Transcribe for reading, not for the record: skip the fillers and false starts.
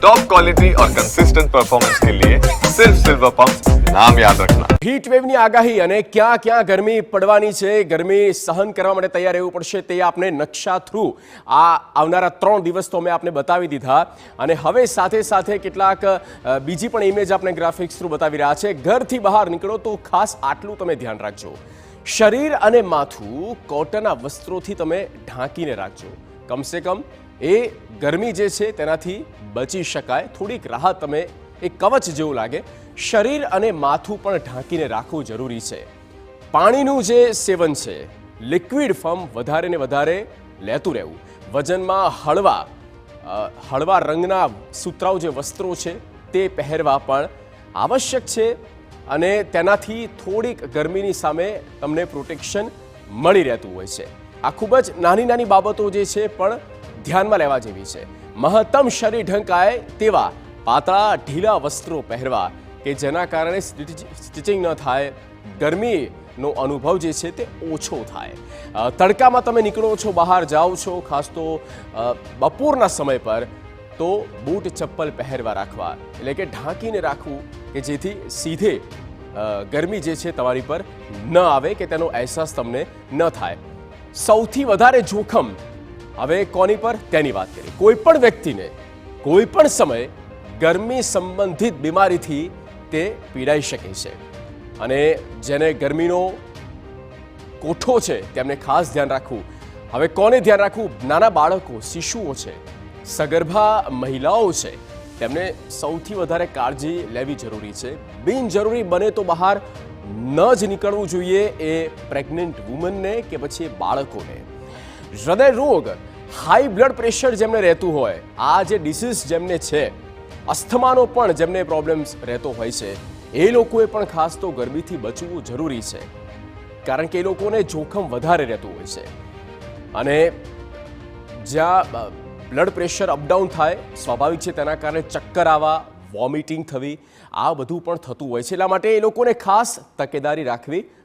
Top quality और consistent performance के लिए सिर्फ सिल्वर पंप्स, नाम याद रखना। હીટ વેવની આગાહી અને ક્યાં ક્યાં ગરમી પડવાની છે, ગરમી સહન કરવા માટે તૈયાર રહેવું પડશે તે આપણે નકશા થ્રુ આ આવનારા 3 દિવસ તો અમે આપને બતાવી દીધા અને હવે સાથે સાથે કેટલાક બીજી પણ ઇમેજ આપણે ગ્રાફિક્સ થ્રુ બતાવી રહ્યા છે। ઘરથી બહાર નીકળો તો ખાસ આટલું તમે ધ્યાન રાખજો, શરીર અને માથું કોટનના વસ્ત્રોથી તમે ઢાંકીને રાખજો। કમસે કમ એ ગરમી જે છે તેનાથી બચી શકાય, થોડીક રાહત તમે એક કવચ જેવું લાગે। શરીર અને માથું પણ ઢાંકીને રાખવું જરૂરી છે। પાણીનું જે સેવન છે, લિક્વિડ ફોર્મ વધારે ને વધારે લેતું રહેવું। વજનમાં હળવા રંગના સુતરાઉ જે વસ્ત્રો છે તે પહેરવા પણ આવશ્યક છે અને તેનાથી થોડીક ગરમીની સામે તમને પ્રોટેક્શન મળી રહેતું હોય છે। આ ખૂબ જ નાની નાની બાબતો જે છે પણ ધ્યાનમાં લેવા જેવી છે। મહત્તમ શરીર ઢંકાય તેવા પાતળા ઢીલા વસ્ત્રો પહેરવા કે જેના કારણે સ્ટિચિંગ ન થાય, ગરમીનો અનુભવ જે છે તે ઓછો થાય। તડકામાં તમે નીકળો છો, બહાર જાઓ છો, ખાસ તો બપોરના સમય પર તો બૂટ ચપ્પલ પહેરવા રાખવા, એટલે કે ઢાંકીને રાખવું કે જેથી સીધે ગરમી જે છે તમારી પર ન આવે કે તેનો અહેસાસ તમને ન થાય। સૌથી વધારે જોખમ હવે કોની પર તેની વાત કરીએ। કોઈ પણ વ્યક્તિને કોઈ પણ સમયે ગરમી સંબંધિત બીમારીથી તે પીડાઈ શકે છે અને જેને ગરમીનો કોઠો છે તેમને ખાસ ધ્યાન રાખવું। હવે કોને ધ્યાન રાખવું? નાના બાળકો, શિશુઓ છે, સગર્ભા મહિલાઓ છે, તેમને સૌથી વધારે કાળજી લેવી જરૂરી છે। બિનજરૂરી બને તો બહાર ન જ નીકળવું જોઈએ, એ પ્રેગ્નન્ટ વુમનને કે પછી બાળકોને। હૃદય રોગ, હાઈ બ્લડ પ્રેશર જેમને રહેતું હોય, આ જે ડિસીઝ જેમને છે, અસ્થમાનો પણ જેમને પ્રોબ્લેમ્સ રહેતો હોય છે, એ લોકોએ પણ ખાસ તો ગરમીથી બચવું જરૂરી છે, કારણ કે એ લોકોને જોખમ વધારે રહેતું હોય છે અને જ્યાં બ્લડ પ્રેશર અપડાઉન થાય સ્વાભાવિક છે, તેના કારણે ચક્કર આવવા, વોમિટિંગ થવી, આ બધું પણ થતું હોય છે। એટલા માટે એ લોકોને ખાસ તકેદારી રાખવી